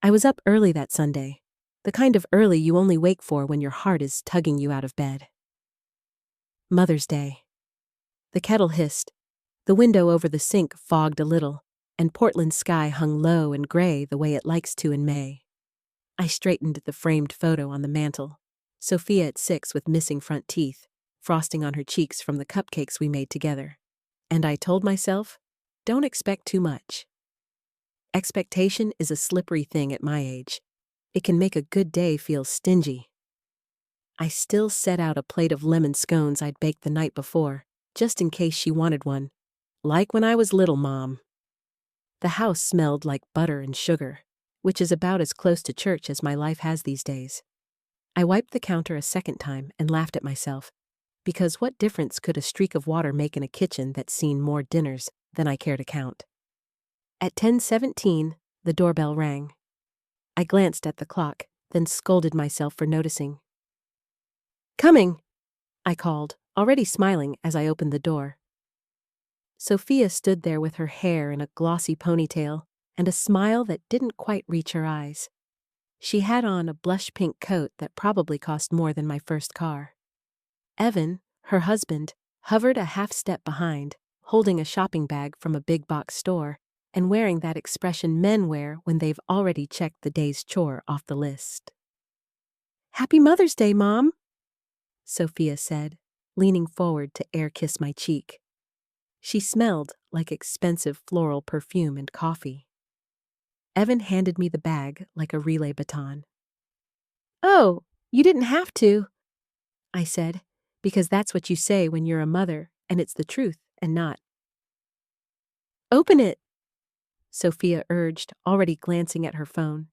I was up early that Sunday, the kind of early you only wake for when your heart is tugging you out of bed. Mother's Day. The kettle hissed, the window over the sink fogged a little, and Portland's sky hung low and gray the way it likes to in May. I straightened the framed photo on the mantel, Sophia at 6 with missing front teeth, frosting on her cheeks from the cupcakes we made together. And I told myself, don't expect too much. Expectation is a slippery thing at my age. It can make a good day feel stingy. I still set out a plate of lemon scones I'd baked the night before, just in case she wanted one. Like when I was little, Mom. The house smelled like butter and sugar, which is about as close to church as my life has these days. I wiped the counter a second time and laughed at myself, because what difference could a streak of water make in a kitchen that's seen more dinners than I care to count? At 10:17, the doorbell rang. I glanced at the clock, then scolded myself for noticing. "Coming!" I called, already smiling as I opened the door. Sophia stood there with her hair in a glossy ponytail and a smile that didn't quite reach her eyes. She had on a blush-pink coat that probably cost more than my first car. Evan, her husband, hovered a half-step behind, holding a shopping bag from a big-box store and wearing that expression men wear when they've already checked the day's chore off the list. "Happy Mother's Day, Mom," Sophia said, leaning forward to air-kiss my cheek. She smelled like expensive floral perfume and coffee. Evan handed me the bag like a relay baton. "Oh, you didn't have to," I said, because that's what you say when you're a mother, and it's the truth and not. "Open it," Sophia urged, already glancing at her phone.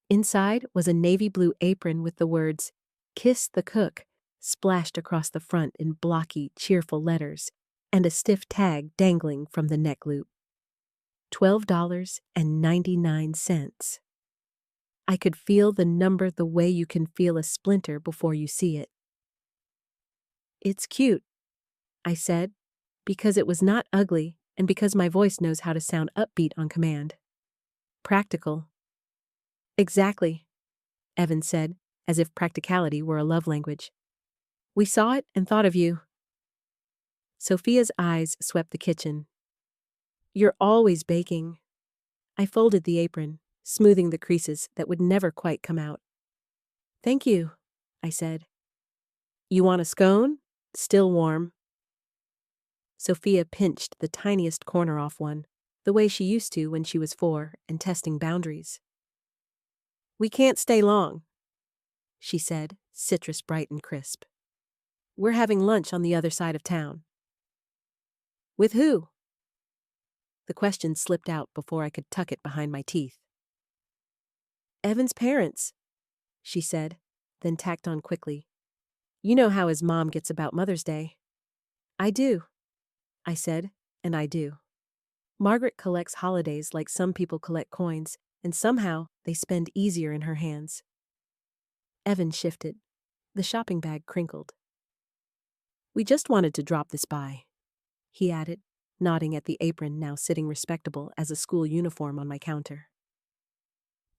Inside was a navy blue apron with the words, "Kiss the Cook," splashed across the front in blocky, cheerful letters, and a stiff tag dangling from the neck loop. $12.99. I could feel the number the way you can feel a splinter before you see it. "It's cute," I said, because it was not ugly and because my voice knows how to sound upbeat on command. "Practical." "Exactly," Evan said, as if practicality were a love language. "We saw it and thought of you." Sophia's eyes swept the kitchen. "You're always baking." I folded the apron, smoothing the creases that would never quite come out. "Thank you," I said. "You want a scone? Still warm." Sophia pinched the tiniest corner off one, the way she used to when she was 4 and testing boundaries. "We can't stay long," she said, citrus bright and crisp. "We're having lunch on the other side of town." "With who?" The question slipped out before I could tuck it behind my teeth. "Evan's parents," she said, then tacked on quickly. "You know how his mom gets about Mother's Day." "I do," I said, and I do. Margaret collects holidays like some people collect coins, and somehow they spend easier in her hands. Evan shifted. The shopping bag crinkled. "We just wanted to drop this by," he added, nodding at the apron now sitting respectable as a school uniform on my counter.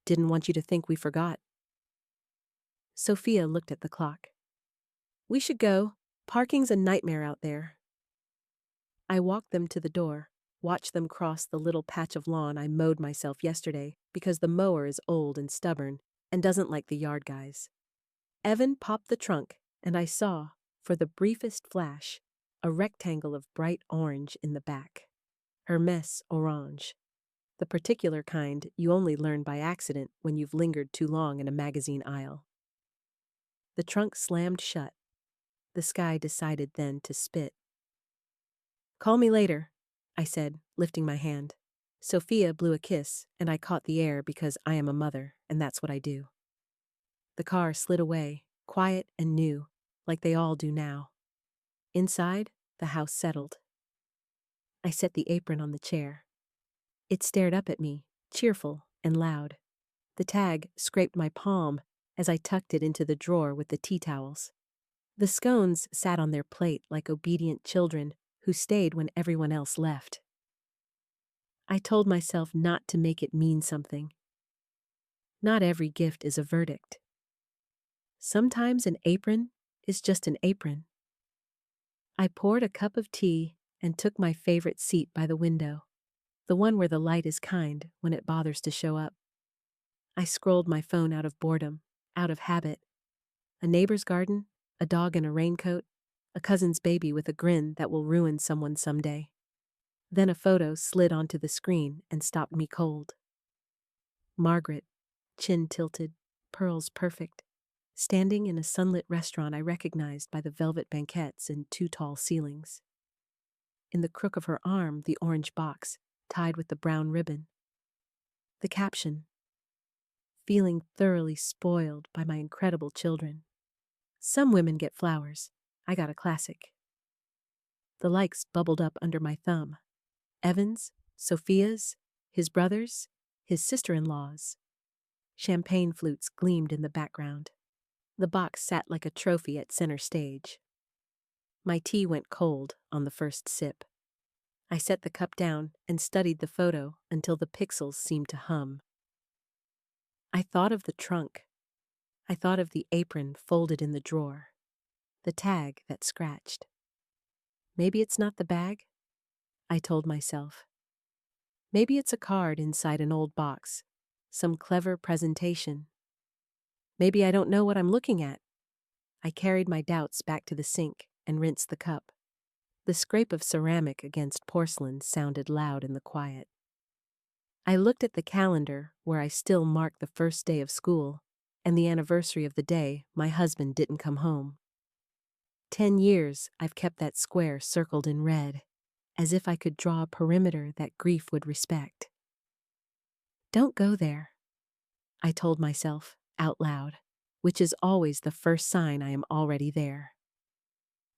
"Didn't want you to think we forgot." Sophia looked at the clock. "We should go. Parking's a nightmare out there." I walked them to the door, watched them cross the little patch of lawn I mowed myself yesterday because the mower is old and stubborn and doesn't like the yard guys. Evan popped the trunk, and I saw, for the briefest flash, a rectangle of bright orange in the back. Hermès orange. The particular kind you only learn by accident when you've lingered too long in a magazine aisle. The trunk slammed shut. The sky decided then to spit. "Call me later," I said, lifting my hand. Sophia blew a kiss, and I caught the air because I am a mother, and that's what I do. The car slid away, quiet and new, like they all do now. Inside, the house settled. I set the apron on the chair. It stared up at me, cheerful and loud. The tag scraped my palm as I tucked it into the drawer with the tea towels. The scones sat on their plate like obedient children who stayed when everyone else left. I told myself not to make it mean something. Not every gift is a verdict. Sometimes an apron is just an apron. I poured a cup of tea and took my favorite seat by the window, the one where the light is kind when it bothers to show up. I scrolled my phone out of boredom, out of habit. A neighbor's garden, a dog in a raincoat, a cousin's baby with a grin that will ruin someone someday. Then a photo slid onto the screen and stopped me cold. Margaret, chin tilted, pearls perfect, standing in a sunlit restaurant I recognized by the velvet banquettes and two tall ceilings. In the crook of her arm, the orange box, tied with the brown ribbon. The caption, feeling thoroughly spoiled by my incredible children. Some women get flowers. I got a classic. The likes bubbled up under my thumb. Evan's, Sophia's, his brother's, his sister-in-law's. Champagne flutes gleamed in the background. The box sat like a trophy at center stage. My tea went cold on the first sip. I set the cup down and studied the photo until the pixels seemed to hum. I thought of the trunk. I thought of the apron folded in the drawer. The tag that scratched. Maybe it's not the bag, I told myself. Maybe it's a card inside an old box, some clever presentation. Maybe I don't know what I'm looking at. I carried my doubts back to the sink and rinsed the cup. The scrape of ceramic against porcelain sounded loud in the quiet. I looked at the calendar where I still marked the first day of school and the anniversary of the day my husband didn't come home. 10 years I've kept that square circled in red, as if I could draw a perimeter that grief would respect. Don't go there, I told myself out loud, which is always the first sign I am already there.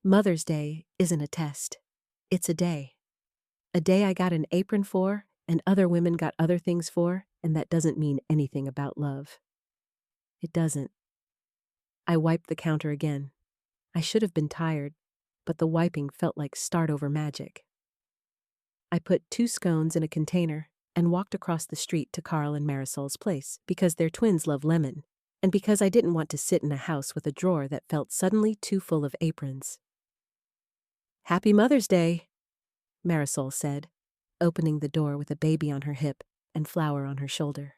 Mother's Day isn't a test. It's a day. A day I got an apron for and other women got other things for, and that doesn't mean anything about love. It doesn't. I wiped the counter again. I should have been tired, but the wiping felt like start-over magic. I put 2 scones in a container and walked across the street to Carl and Marisol's place because their twins love lemon, and because I didn't want to sit in a house with a drawer that felt suddenly too full of aprons. "Happy Mother's Day," Marisol said, opening the door with a baby on her hip and flower on her shoulder.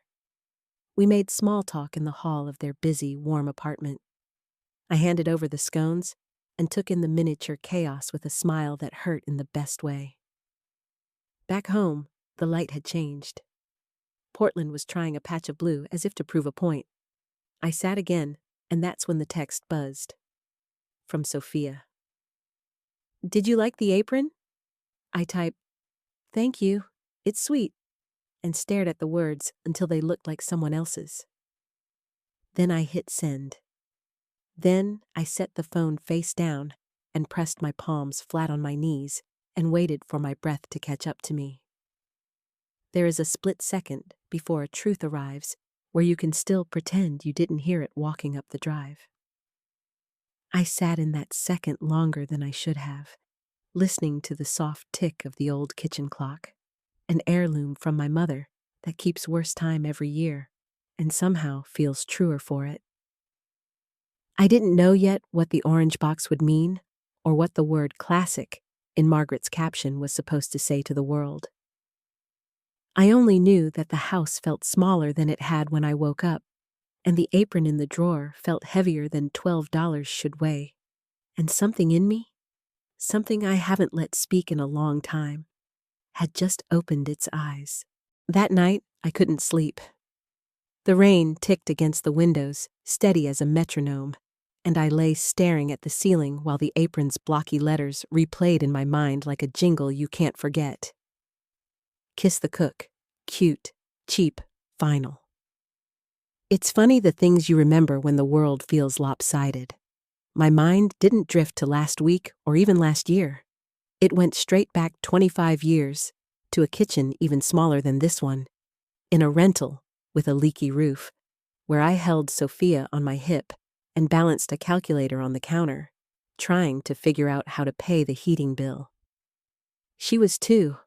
We made small talk in the hall of their busy, warm apartment. I handed over the scones and took in the miniature chaos with a smile that hurt in the best way. Back home, the light had changed. Portland was trying a patch of blue as if to prove a point. I sat again, and that's when the text buzzed. From Sophia. "Did you like the apron?" I typed, "Thank you, it's sweet," and stared at the words until they looked like someone else's. Then I hit send. Then I set the phone face down and pressed my palms flat on my knees and waited for my breath to catch up to me. There is a split second before a truth arrives where you can still pretend you didn't hear it walking up the drive. I sat in that second longer than I should have, listening to the soft tick of the old kitchen clock, an heirloom from my mother that keeps worse time every year and somehow feels truer for it. I didn't know yet what the orange box would mean or what the word classic in Margaret's caption was supposed to say to the world. I only knew that the house felt smaller than it had when I woke up, and the apron in the drawer felt heavier than $12 should weigh. And something in me, something I haven't let speak in a long time, had just opened its eyes. That night, I couldn't sleep. The rain ticked against the windows, steady as a metronome, and I lay staring at the ceiling while the apron's blocky letters replayed in my mind like a jingle you can't forget. Kiss the cook. Cute, cheap, final. It's funny the things you remember when the world feels lopsided. My mind didn't drift to last week or even last year. It went straight back 25 years to a kitchen even smaller than this one, in a rental with a leaky roof, where I held Sophia on my hip and balanced a calculator on the counter, trying to figure out how to pay the heating bill. She was 2,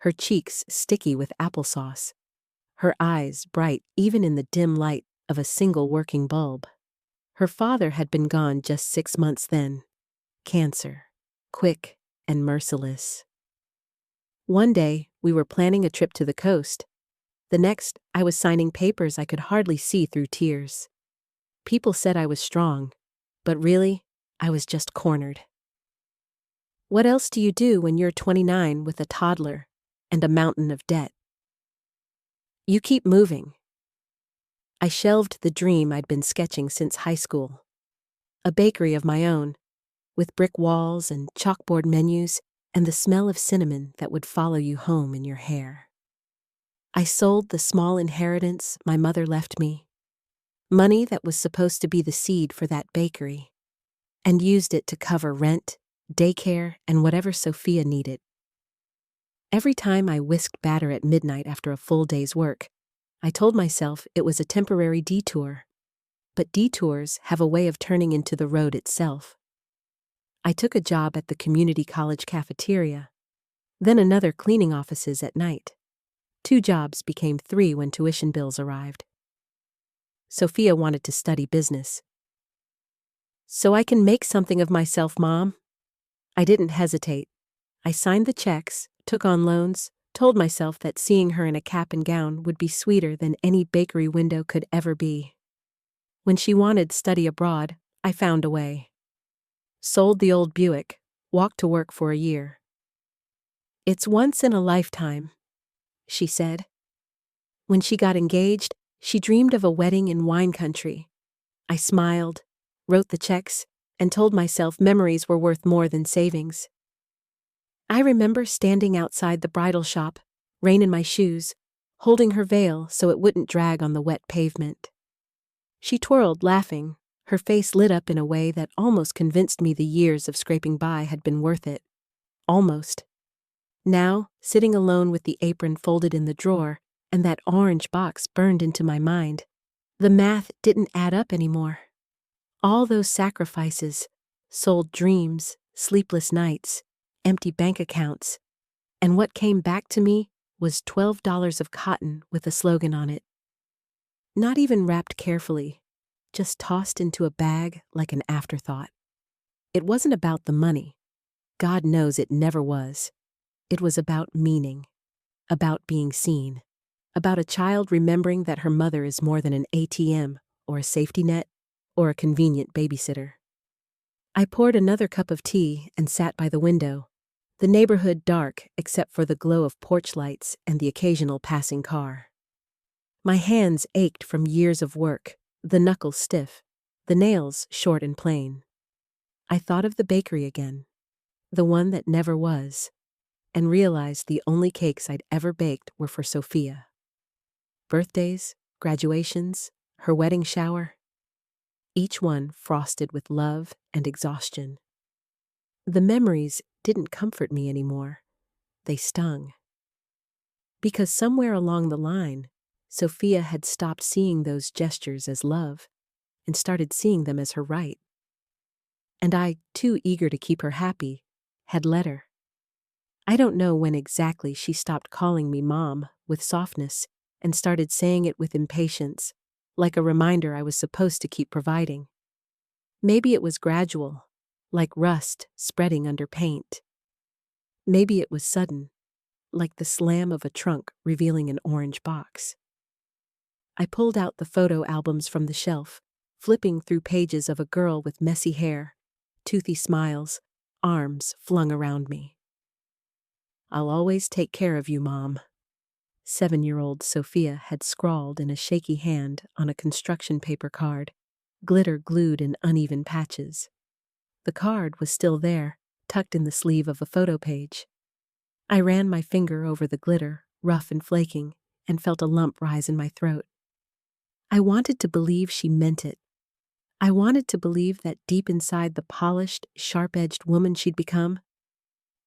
her cheeks sticky with applesauce, her eyes bright even in the dim light of a single working bulb. Her father had been gone just 6 months then. Cancer. Quick and merciless. One day, we were planning a trip to the coast. The next, I was signing papers I could hardly see through tears. People said I was strong, but really, I was just cornered. What else do you do when you're 29 with a toddler and a mountain of debt? You keep moving. I shelved the dream I'd been sketching since high school. A bakery of my own, with brick walls and chalkboard menus and the smell of cinnamon that would follow you home in your hair. I sold the small inheritance my mother left me, money that was supposed to be the seed for that bakery, and used it to cover rent, daycare, and whatever Sophia needed. Every time I whisked batter at midnight after a full day's work, I told myself it was a temporary detour, but detours have a way of turning into the road itself. I took a job at the community college cafeteria, then another cleaning offices at night. 2 jobs became 3 when tuition bills arrived. Sophia wanted to study business. So I can make something of myself, Mom. I didn't hesitate. I signed the checks, took on loans, told myself that seeing her in a cap and gown would be sweeter than any bakery window could ever be. When she wanted study abroad, I found a way. Sold the old Buick, walked to work for a year. It's once in a lifetime, she said. When she got engaged, she dreamed of a wedding in wine country. I smiled, wrote the checks, and told myself memories were worth more than savings. I remember standing outside the bridal shop, rain in my shoes, holding her veil so it wouldn't drag on the wet pavement. She twirled, laughing, her face lit up in a way that almost convinced me the years of scraping by had been worth it. Almost. Now, sitting alone with the apron folded in the drawer, and that orange box burned into my mind, the math didn't add up anymore. All those sacrifices, sold dreams, sleepless nights, empty bank accounts, and what came back to me was $12 of cotton with a slogan on it. Not even wrapped carefully, just tossed into a bag like an afterthought. It wasn't about the money. God knows it never was. It was about meaning, about being seen, about a child remembering that her mother is more than an ATM or a safety net or a convenient babysitter. I poured another cup of tea and sat by the window, the neighborhood dark except for the glow of porch lights and the occasional passing car. My hands ached from years of work, the knuckles stiff, the nails short and plain. I thought of the bakery again, the one that never was, and realized the only cakes I'd ever baked were for Sophia. Birthdays, graduations, her wedding shower, each one frosted with love and exhaustion. The memories didn't comfort me anymore. They stung. Because somewhere along the line, Sophia had stopped seeing those gestures as love and started seeing them as her right. And I, too eager to keep her happy, had let her. I don't know when exactly she stopped calling me Mom with softness and started saying it with impatience, like a reminder I was supposed to keep providing. Maybe it was gradual, like rust spreading under paint. Maybe it was sudden, like the slam of a trunk revealing an orange box. I pulled out the photo albums from the shelf, flipping through pages of a girl with messy hair, toothy smiles, arms flung around me. I'll always take care of you, Mom. 7-year-old Sophia had scrawled in a shaky hand on a construction paper card, glitter glued in uneven patches. The card was still there, tucked in the sleeve of a photo page. I ran my finger over the glitter, rough and flaking, and felt a lump rise in my throat. I wanted to believe she meant it. I wanted to believe that deep inside the polished, sharp-edged woman she'd become,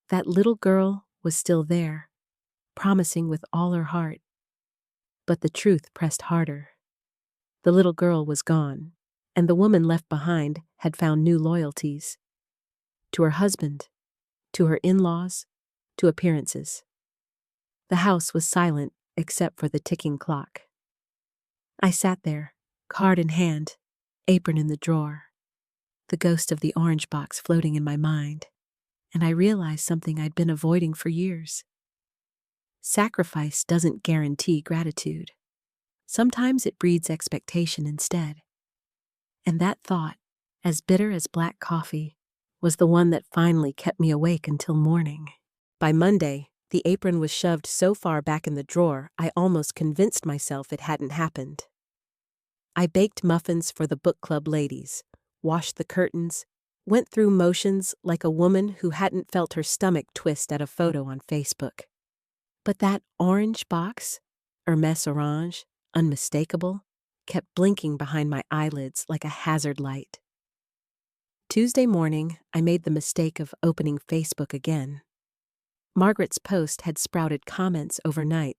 that little girl was still there, promising with all her heart. But the truth pressed harder. The little girl was gone, and the woman left behind had found new loyalties. To her husband, to her in-laws, to appearances. The house was silent except for the ticking clock. I sat there, card in hand, apron in the drawer, the ghost of the orange box floating in my mind, and I realized something I'd been avoiding for years. Sacrifice doesn't guarantee gratitude. Sometimes it breeds expectation instead. And that thought, as bitter as black coffee, was the one that finally kept me awake until morning. By Monday, the apron was shoved so far back in the drawer I almost convinced myself it hadn't happened. I baked muffins for the book club ladies, washed the curtains, went through motions like a woman who hadn't felt her stomach twist at a photo on Facebook. But that orange box, Hermès orange, unmistakable, kept blinking behind my eyelids like a hazard light. Tuesday morning, I made the mistake of opening Facebook again. Margaret's post had sprouted comments overnight.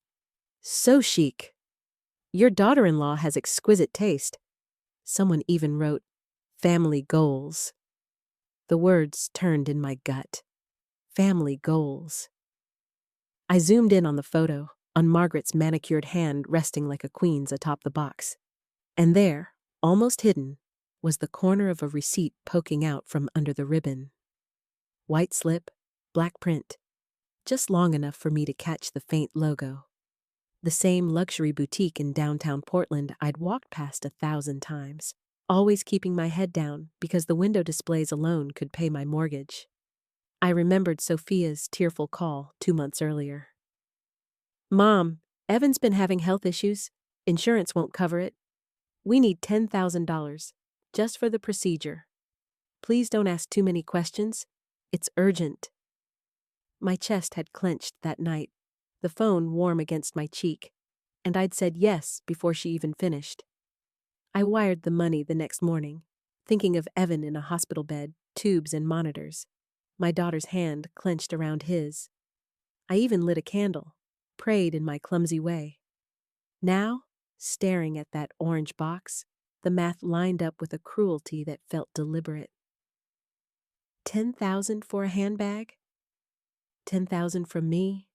So chic. Your daughter-in-law has exquisite taste. Someone even wrote, family goals. The words turned in my gut. Family goals. I zoomed in on the photo, on Margaret's manicured hand resting like a queen's atop the box. And there, almost hidden, was the corner of a receipt poking out from under the ribbon. White slip, black print, just long enough for me to catch the faint logo. The same luxury boutique in downtown Portland I'd walked past 1,000 times, always keeping my head down because the window displays alone could pay my mortgage. I remembered Sophia's tearful call 2 months earlier. Mom, Evan's been having health issues. Insurance won't cover it. We need $10,000, just for the procedure. Please don't ask too many questions. It's urgent. My chest had clenched that night, the phone warm against my cheek, and I'd said yes before she even finished. I wired the money the next morning, thinking of Evan in a hospital bed, tubes and monitors, my daughter's hand clenched around his. I even lit a candle, prayed in my clumsy way. Now, staring at that orange box, the math lined up with a cruelty that felt deliberate. 10,000 for a handbag? 10,000 from me?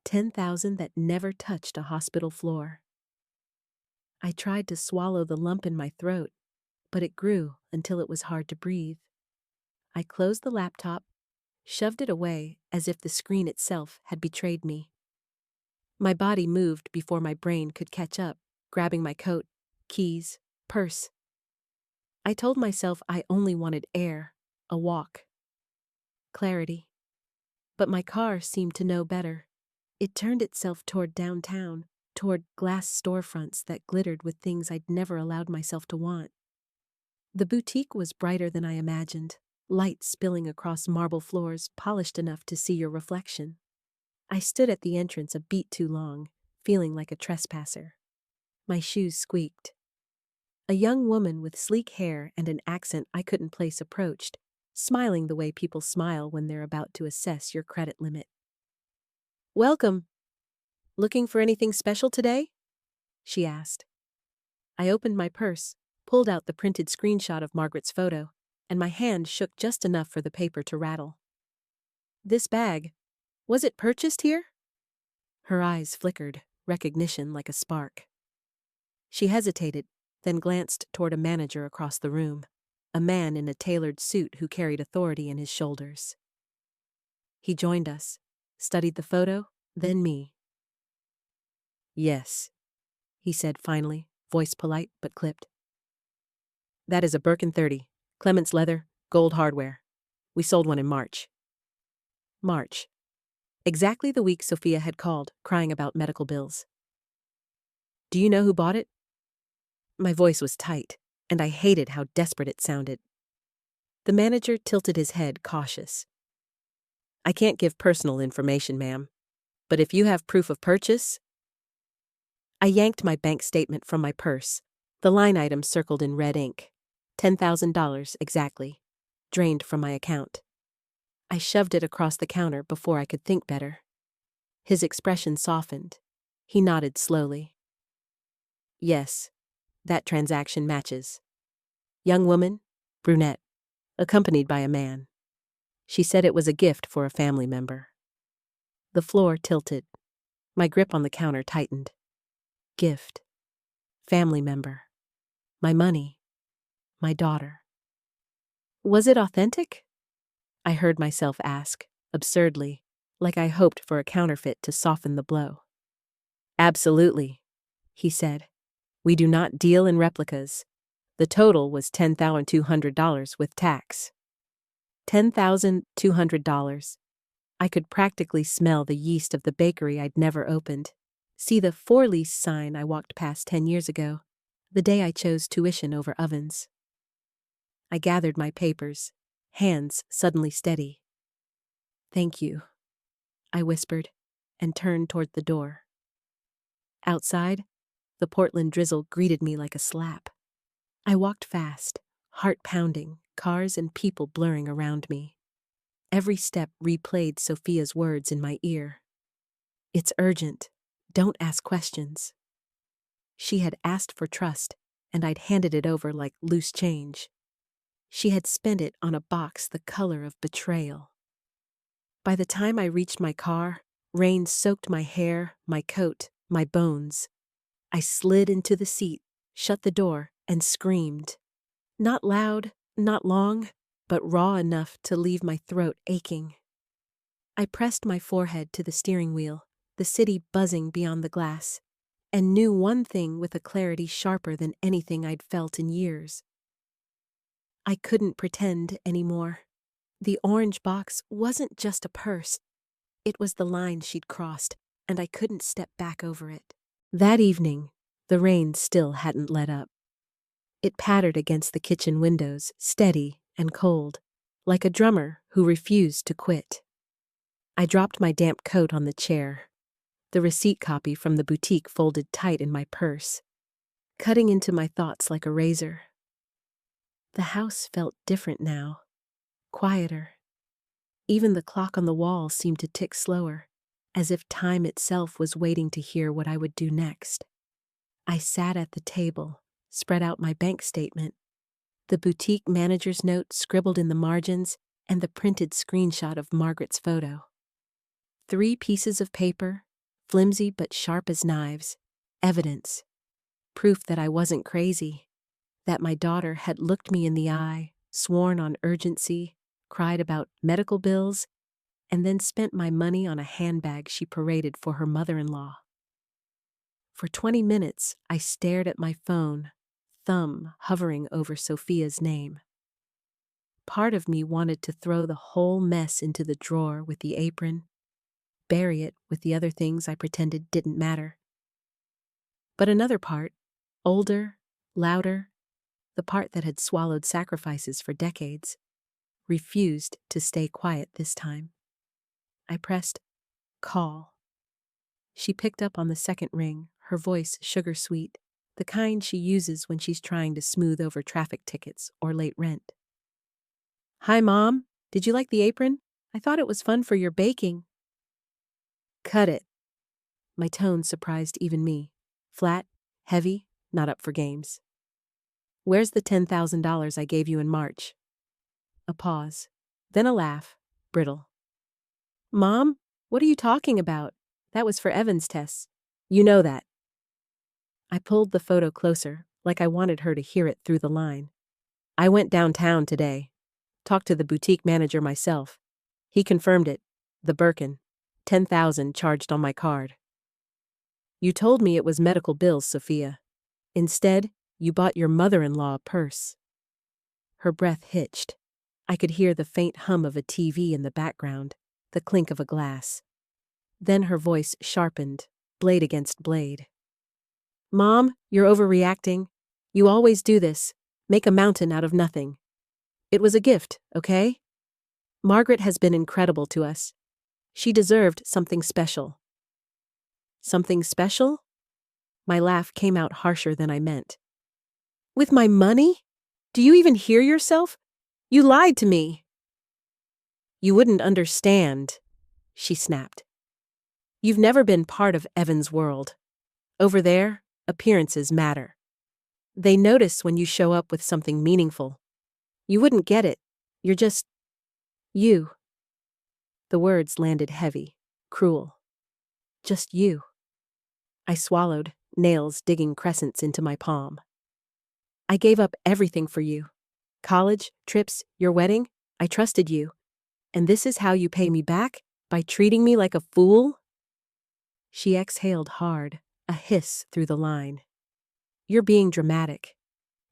10,000 that never touched a hospital floor. I tried to swallow the lump in my throat, but it grew until it was hard to breathe. I closed the laptop, shoved it away as if the screen itself had betrayed me. My body moved before my brain could catch up, grabbing my coat, keys, purse. I told myself I only wanted air, a walk, clarity. But my car seemed to know better. It turned itself toward downtown, toward glass storefronts that glittered with things I'd never allowed myself to want. The boutique was brighter than I imagined, light spilling across marble floors polished enough to see your reflection. I stood at the entrance a beat too long, feeling like a trespasser. My shoes squeaked. A young woman with sleek hair and an accent I couldn't place approached, smiling the way people smile when they're about to assess your credit limit. Welcome. Looking for anything special today? She asked. I opened my purse, pulled out the printed screenshot of Margaret's photo, and my hand shook just enough for the paper to rattle. This bag, was it purchased here? Her eyes flickered, recognition like a spark. She hesitated, then glanced toward a manager across the room, a man in a tailored suit who carried authority in his shoulders. He joined us, studied the photo, then me. Yes, he said finally, voice polite but clipped. That is a Birkin 30, Clements leather, gold hardware. We sold one in March. March. Exactly the week Sophia had called, crying about medical bills. Do you know who bought it? My voice was tight, and I hated how desperate it sounded. The manager tilted his head, cautious. I can't give personal information, ma'am, but if you have proof of purchase... I yanked my bank statement from my purse, the line item circled in red ink. $10,000 exactly, drained from my account. I shoved it across the counter before I could think better. His expression softened. He nodded slowly. Yes, that transaction matches. Young woman, brunette, accompanied by a man. She said it was a gift for a family member. The floor tilted. My grip on the counter tightened. Gift. Family member. My money. My daughter. Was it authentic? I heard myself ask, absurdly, like I hoped for a counterfeit to soften the blow. Absolutely, he said. We do not deal in replicas. The total was $10,200 with tax. $10,200. I could practically smell the yeast of the bakery I'd never opened. See the for lease sign I walked past 10 years ago, the day I chose tuition over ovens. I gathered my papers, hands suddenly steady. Thank you, I whispered, and turned toward the door. Outside, the Portland drizzle greeted me like a slap. I walked fast, heart pounding, cars and people blurring around me. Every step replayed Sophia's words in my ear. It's urgent. Don't ask questions. She had asked for trust, and I'd handed it over like loose change. She had spent it on a box the color of betrayal. By the time I reached my car, rain soaked my hair, my coat, my bones. I slid into the seat, shut the door, and screamed. Not loud, not long, but raw enough to leave my throat aching. I pressed my forehead to the steering wheel, the city buzzing beyond the glass, and knew one thing with a clarity sharper than anything I'd felt in years. I couldn't pretend anymore. The orange box wasn't just a purse. It was the line she'd crossed, and I couldn't step back over it. That evening, the rain still hadn't let up. It pattered against the kitchen windows, steady and cold, like a drummer who refused to quit. I dropped my damp coat on the chair, the receipt copy from the boutique folded tight in my purse, cutting into my thoughts like a razor. The house felt different now, quieter. Even the clock on the wall seemed to tick slower, as if time itself was waiting to hear what I would do next. I sat at the table, spread out my bank statement, the boutique manager's note scribbled in the margins, and the printed screenshot of Margaret's photo. 3 pieces of paper, flimsy but sharp as knives, evidence, proof that I wasn't crazy, that my daughter had looked me in the eye, sworn on urgency, cried about medical bills, and then spent my money on a handbag she paraded for her mother-in-law. For 20 minutes, I stared at my phone, thumb hovering over Sophia's name. Part of me wanted to throw the whole mess into the drawer with the apron, bury it with the other things I pretended didn't matter. But another part, older, louder, the part that had swallowed sacrifices for decades, refused to stay quiet this time. I pressed call. She picked up on the second ring, her voice sugar-sweet, the kind she uses when she's trying to smooth over traffic tickets or late rent. Hi, Mom. Did you like the apron? I thought it was fun for your baking. Cut it. My tone surprised even me. Flat, heavy, not up for games. Where's the $10,000 I gave you in March? A pause, then a laugh, brittle. Mom, what are you talking about? That was for Evan's tests. You know that. I pulled the photo closer, like I wanted her to hear it through the line. I went downtown today. Talked to the boutique manager myself. He confirmed it. The Birkin. $10,000 charged on my card. You told me it was medical bills, Sophia. Instead, you bought your mother-in-law a purse. Her breath hitched. I could hear the faint hum of a TV in the background, the clink of a glass. Then her voice sharpened, blade against blade. Mom, you're overreacting. You always do this. Make a mountain out of nothing. It was a gift, okay? Margaret has been incredible to us. She deserved something special. Something special? My laugh came out harsher than I meant. With my money? Do you even hear yourself? You lied to me. You wouldn't understand, she snapped. You've never been part of Evan's world. Over there, appearances matter. They notice when you show up with something meaningful. You wouldn't get it. You're just you. The words landed heavy, cruel. Just you. I swallowed, nails digging crescents into my palm. I gave up everything for you. College, trips, your wedding. I trusted you. And this is how you pay me back? By treating me like a fool? She exhaled hard, a hiss through the line. You're being dramatic.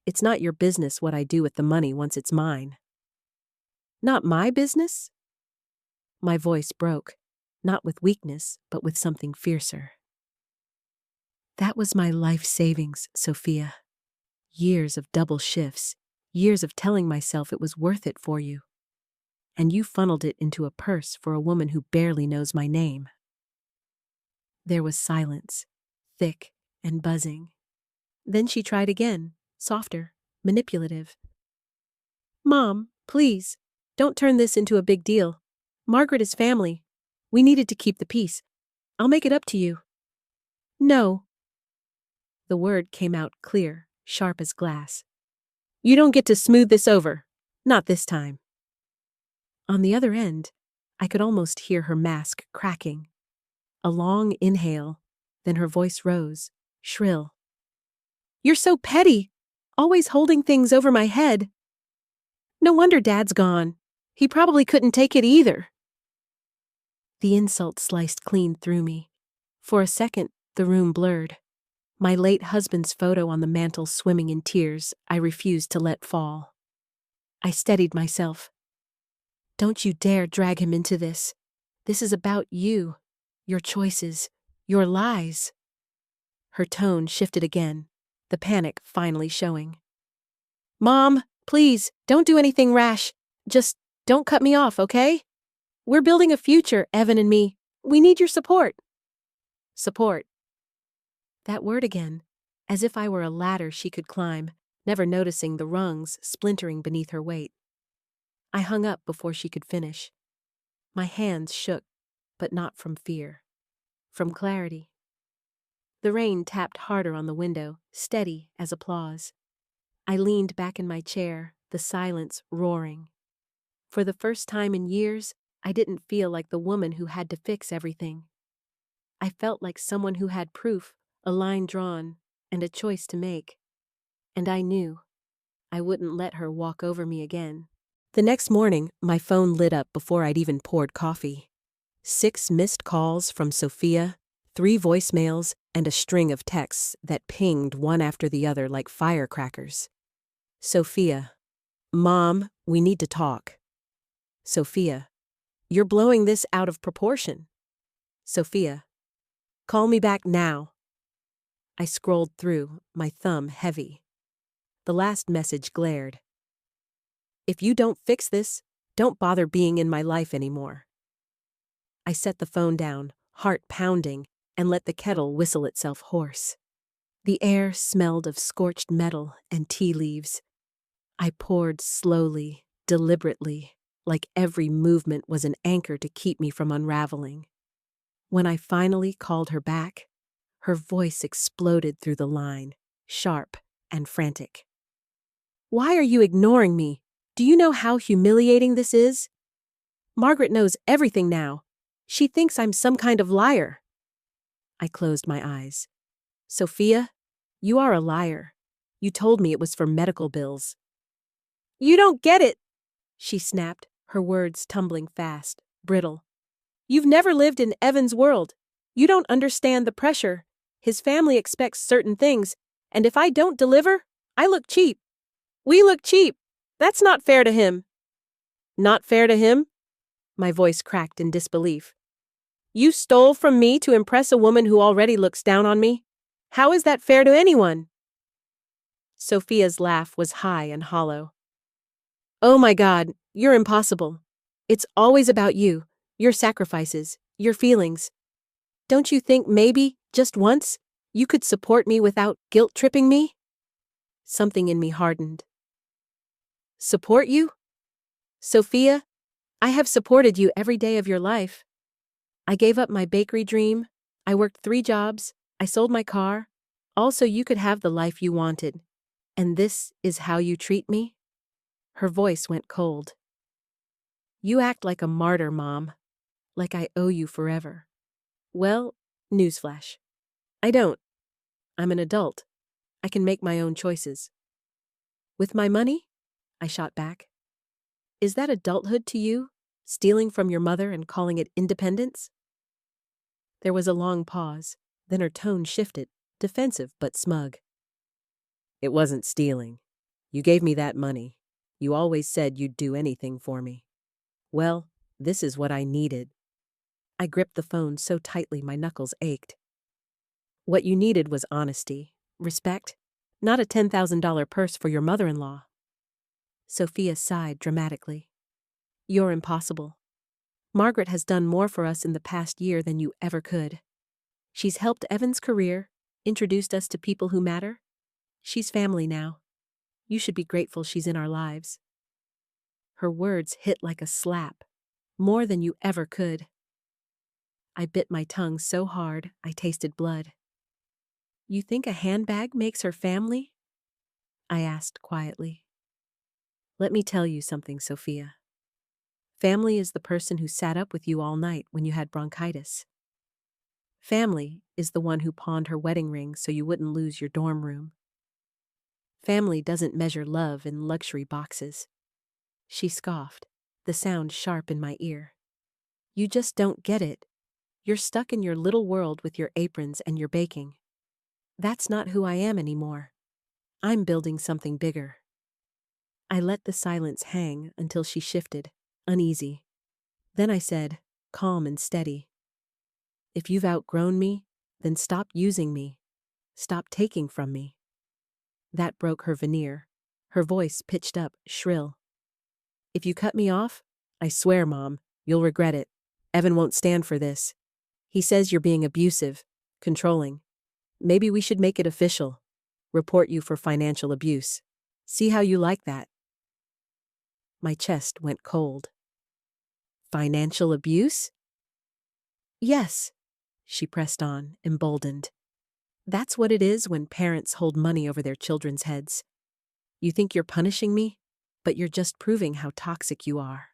It's not your business what I do with the money once it's mine. Not my business? My voice broke, not with weakness, but with something fiercer. That was my life savings, Sophia. Years of double shifts, years of telling myself it was worth it for you. And you funneled it into a purse for a woman who barely knows my name. There was silence, thick and buzzing. Then she tried again, softer, manipulative. Mom, please, don't turn this into a big deal. Margaret is family. We needed to keep the peace. I'll make it up to you. No. The word came out clear, sharp as glass. You don't get to smooth this over. Not this time. On the other end, I could almost hear her mask cracking. A long inhale, then her voice rose, shrill. You're so petty, always holding things over my head. No wonder Dad's gone. He probably couldn't take it either. The insult sliced clean through me. For a second, the room blurred. My late husband's photo on the mantel swimming in tears, I refused to let fall. I steadied myself. Don't you dare drag him into this. This is about you, your choices, your lies. Her tone shifted again, the panic finally showing. Mom, please, don't do anything rash. Just don't cut me off, okay? We're building a future, Evan and me. We need your support. Support. That word again, as if I were a ladder she could climb, never noticing the rungs splintering beneath her weight. I hung up before she could finish. My hands shook, but not from fear. From clarity. The rain tapped harder on the window, steady as applause. I leaned back in my chair, the silence roaring. For the first time in years, I didn't feel like the woman who had to fix everything. I felt like someone who had proof, a line drawn, and a choice to make. And I knew I wouldn't let her walk over me again. The next morning, my phone lit up before I'd even poured coffee. 6 missed calls from Sophia, 3 voicemails, and a string of texts that pinged one after the other like firecrackers. Sophia. Mom, we need to talk. Sophia. You're blowing this out of proportion. Sophia. Call me back now. I scrolled through, my thumb heavy. The last message glared. If you don't fix this, don't bother being in my life anymore. I set the phone down, heart pounding, and let the kettle whistle itself hoarse. The air smelled of scorched metal and tea leaves. I poured slowly, deliberately, like every movement was an anchor to keep me from unraveling. When I finally called her back, her voice exploded through the line, sharp and frantic. Why are you ignoring me? Do you know how humiliating this is? Margaret knows everything now. She thinks I'm some kind of liar. I closed my eyes. Sophia, you are a liar. You told me it was for medical bills. You don't get it, she snapped, her words tumbling fast, brittle. You've never lived in Evan's world. You don't understand the pressure. His family expects certain things, and if I don't deliver, I look cheap. We look cheap. That's not fair to him. Not fair to him? My voice cracked in disbelief. You stole from me to impress a woman who already looks down on me? How is that fair to anyone? Sophia's laugh was high and hollow. Oh my God, you're impossible. It's always about you, your sacrifices, your feelings. Don't you think maybe, just once, you could support me without guilt-tripping me? Something in me hardened. Support you? Sophia, I have supported you every day of your life. I gave up my bakery dream. I worked 3 jobs. I sold my car. All so you could have the life you wanted. And this is how you treat me? Her voice went cold. You act like a martyr, Mom. Like I owe you forever. Well, newsflash. I don't. I'm an adult. I can make my own choices. With my money? I shot back. Is that adulthood to you? Stealing from your mother and calling it independence? There was a long pause, then her tone shifted, defensive but smug. It wasn't stealing. You gave me that money. You always said you'd do anything for me. Well, this is what I needed. I gripped the phone so tightly my knuckles ached. What you needed was honesty, respect, not a $10,000 purse for your mother-in-law. Sophia sighed dramatically. You're impossible. Margaret has done more for us in the past year than you ever could. She's helped Evan's career, introduced us to people who matter. She's family now. You should be grateful she's in our lives. Her words hit like a slap, more than you ever could. I bit my tongue so hard I tasted blood. You think a handbag makes her family? I asked quietly. Let me tell you something, Sophia. Family is the person who sat up with you all night when you had bronchitis. Family is the one who pawned her wedding ring so you wouldn't lose your dorm room. Family doesn't measure love in luxury boxes. She scoffed, the sound sharp in my ear. You just don't get it. You're stuck in your little world with your aprons and your baking. That's not who I am anymore. I'm building something bigger. I let the silence hang until she shifted, uneasy. Then I said, calm and steady. If you've outgrown me, then stop using me. Stop taking from me. That broke her veneer. Her voice pitched up, shrill. If you cut me off, I swear, Mom, you'll regret it. Evan won't stand for this. He says you're being abusive, controlling. Maybe we should make it official. Report you for financial abuse. See how you like that. My chest went cold. Financial abuse? Yes, she pressed on, emboldened. That's what it is when parents hold money over their children's heads. You think you're punishing me, but you're just proving how toxic you are.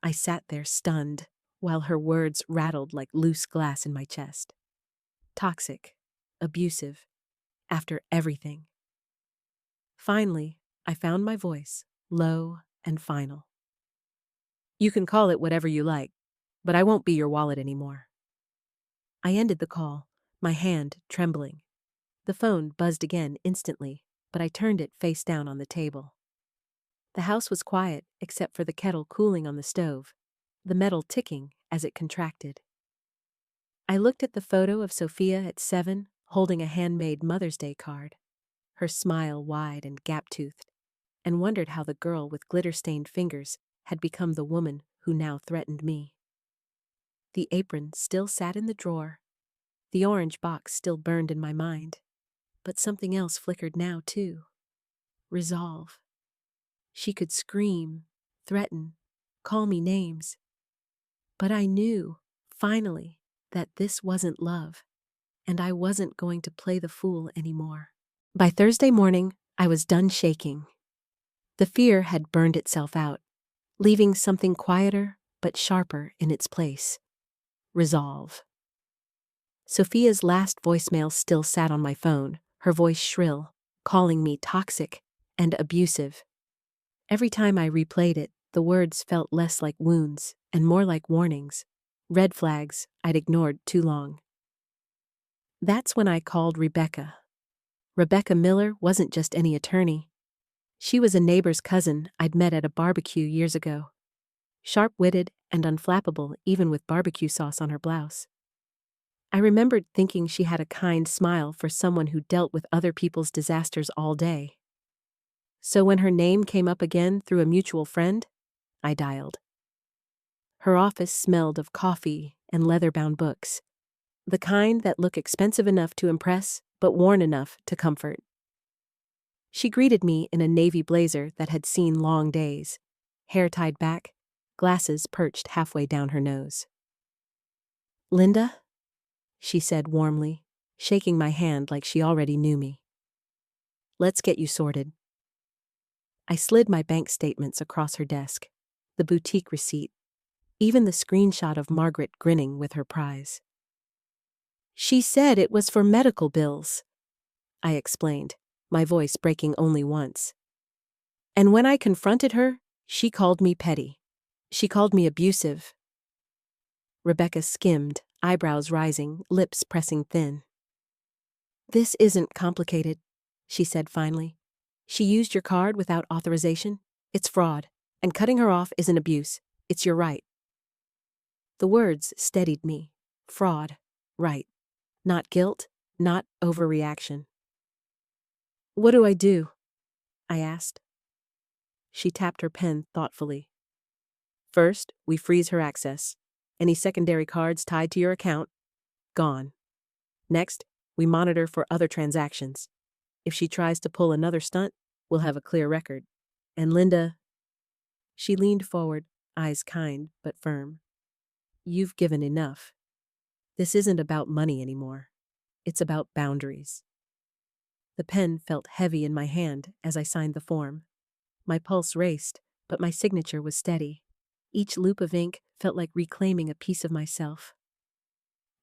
I sat there stunned, while her words rattled like loose glass in my chest. Toxic, abusive, after everything. Finally, I found my voice, low and final. You can call it whatever you like, but I won't be your wallet anymore. I ended the call, my hand trembling. The phone buzzed again instantly, but I turned it face down on the table. The house was quiet except for the kettle cooling on the stove, the metal ticking as it contracted. I looked at the photo of Sophia at 7, holding a handmade Mother's Day card, her smile wide and gap-toothed, and wondered how the girl with glitter-stained fingers had become the woman who now threatened me. The apron still sat in the drawer. The orange box still burned in my mind. But something else flickered now, too. Resolve. She could scream, threaten, call me names. But I knew, finally, that this wasn't love, and I wasn't going to play the fool anymore. By Thursday morning, I was done shaking. The fear had burned itself out, leaving something quieter but sharper in its place. Resolve. Sophia's last voicemail still sat on my phone, her voice shrill, calling me toxic and abusive. Every time I replayed it, the words felt less like wounds and more like warnings, red flags I'd ignored too long. That's when I called Rebecca. Rebecca Miller wasn't just any attorney. She was a neighbor's cousin I'd met at a barbecue years ago. Sharp-witted and unflappable even with barbecue sauce on her blouse. I remembered thinking she had a kind smile for someone who dealt with other people's disasters all day. So when her name came up again through a mutual friend, I dialed. Her office smelled of coffee and leather-bound books, the kind that look expensive enough to impress but worn enough to comfort. She greeted me in a navy blazer that had seen long days, hair tied back, glasses perched halfway down her nose. "Linda?" she said warmly, shaking my hand like she already knew me. "Let's get you sorted." I slid my bank statements across her desk, the boutique receipt, even the screenshot of Margaret grinning with her prize. She said it was for medical bills, I explained, my voice breaking only once. And when I confronted her, she called me petty. She called me abusive. Rebecca skimmed, eyebrows rising, lips pressing thin. This isn't complicated, she said finally. She used your card without authorization. It's fraud, and cutting her off isn't abuse. It's your right. The words steadied me. Fraud, right. Not guilt, not overreaction. What do I do? I asked. She tapped her pen thoughtfully. First, we freeze her access. Any secondary cards tied to your account, gone. Next, we monitor for other transactions. If she tries to pull another stunt, we'll have a clear record. And Linda... She leaned forward, eyes kind but firm. You've given enough. This isn't about money anymore. It's about boundaries. The pen felt heavy in my hand as I signed the form. My pulse raced, but my signature was steady. Each loop of ink felt like reclaiming a piece of myself.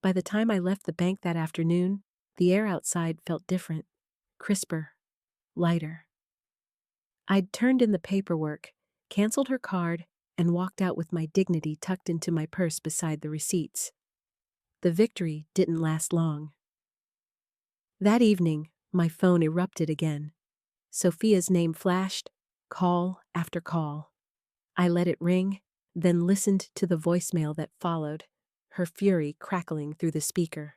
By the time I left the bank that afternoon, the air outside felt different, crisper, lighter. I'd turned in the paperwork, canceled her card, and walked out with my dignity tucked into my purse beside the receipts. The victory didn't last long. That evening, my phone erupted again. Sophia's name flashed, call after call. I let it ring, then listened to the voicemail that followed, her fury crackling through the speaker.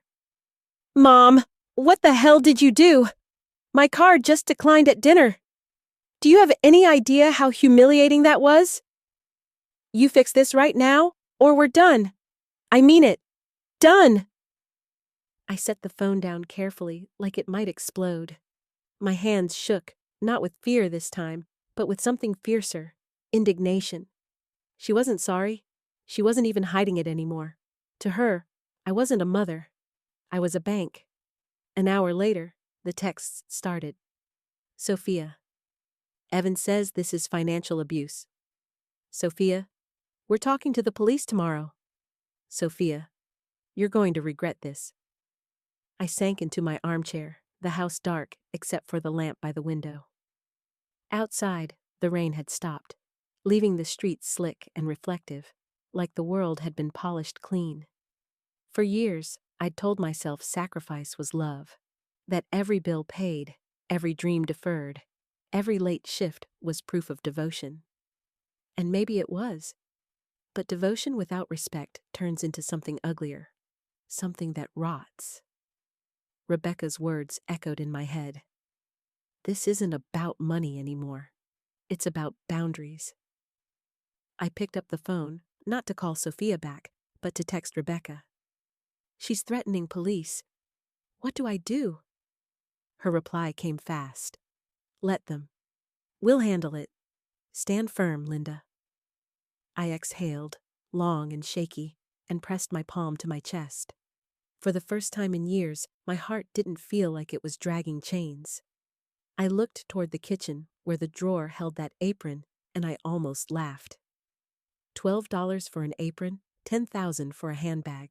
Mom, what the hell did you do? My card just declined at dinner. Do you have any idea how humiliating that was? You fix this right now, or we're done. I mean it. Done! I set the phone down carefully, like it might explode. My hands shook, not with fear this time, but with something fiercer, indignation. She wasn't sorry. She wasn't even hiding it anymore. To her, I wasn't a mother. I was a bank. An hour later, the texts started. Sophia. Evan says this is financial abuse. Sophia. We're talking to the police tomorrow. Sophia. You're going to regret this. I sank into my armchair, the house dark except for the lamp by the window. Outside, the rain had stopped, leaving the streets slick and reflective, like the world had been polished clean. For years, I'd told myself sacrifice was love, that every bill paid, every dream deferred, every late shift was proof of devotion. And maybe it was. But devotion without respect turns into something uglier, something that rots. Rebecca's words echoed in my head. This isn't about money anymore. It's about boundaries. I picked up the phone, not to call Sophia back, but to text Rebecca. She's threatening police. What do I do? Her reply came fast. Let them. We'll handle it. Stand firm, Linda. I exhaled, long and shaky, and pressed my palm to my chest. For the first time in years, my heart didn't feel like it was dragging chains. I looked toward the kitchen, where the drawer held that apron, and I almost laughed. $12 for an apron, $10,000 for a handbag.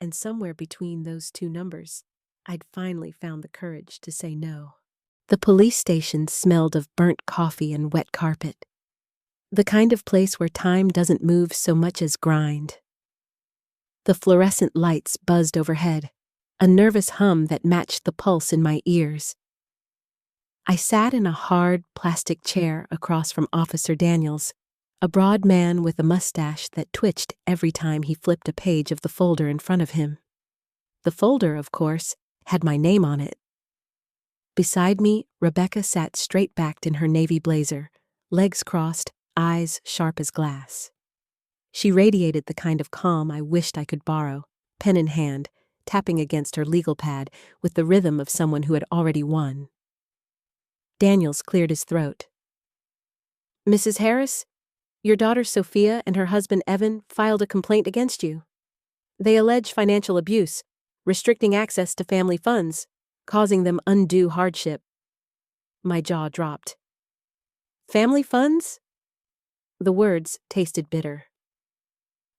And somewhere between those two numbers, I'd finally found the courage to say no. The police station smelled of burnt coffee and wet carpet. The kind of place where time doesn't move so much as grind. The fluorescent lights buzzed overhead, a nervous hum that matched the pulse in my ears. I sat in a hard plastic chair across from Officer Daniels, a broad man with a mustache that twitched every time he flipped a page of the folder in front of him. The folder, of course, had my name on it. Beside me, Rebecca sat straight-backed in her navy blazer, legs crossed, eyes sharp as glass. She radiated the kind of calm I wished I could borrow, pen in hand, tapping against her legal pad with the rhythm of someone who had already won. Daniels cleared his throat. Mrs. Harris, your daughter Sophia and her husband Evan filed a complaint against you. They allege financial abuse, restricting access to family funds, causing them undue hardship. My jaw dropped. Family funds? The words tasted bitter.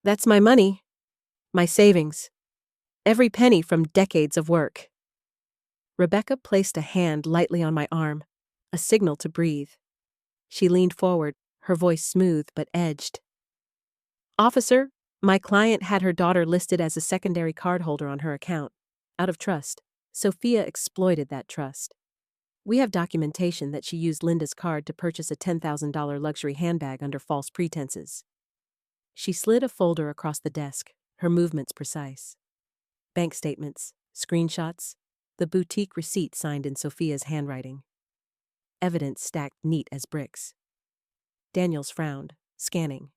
That's my money, my savings. Every penny from decades of work. Rebecca placed a hand lightly on my arm, a signal to breathe. She leaned forward, her voice smooth but edged. Officer, my client had her daughter listed as a secondary cardholder on her account. Out of trust, Sophia exploited that trust. We have documentation that she used Linda's card to purchase a $10,000 luxury handbag under false pretenses. She slid a folder across the desk, her movements precise. Bank statements, screenshots, the boutique receipt signed in Sophia's handwriting. Evidence stacked neat as bricks. Daniels frowned, scanning.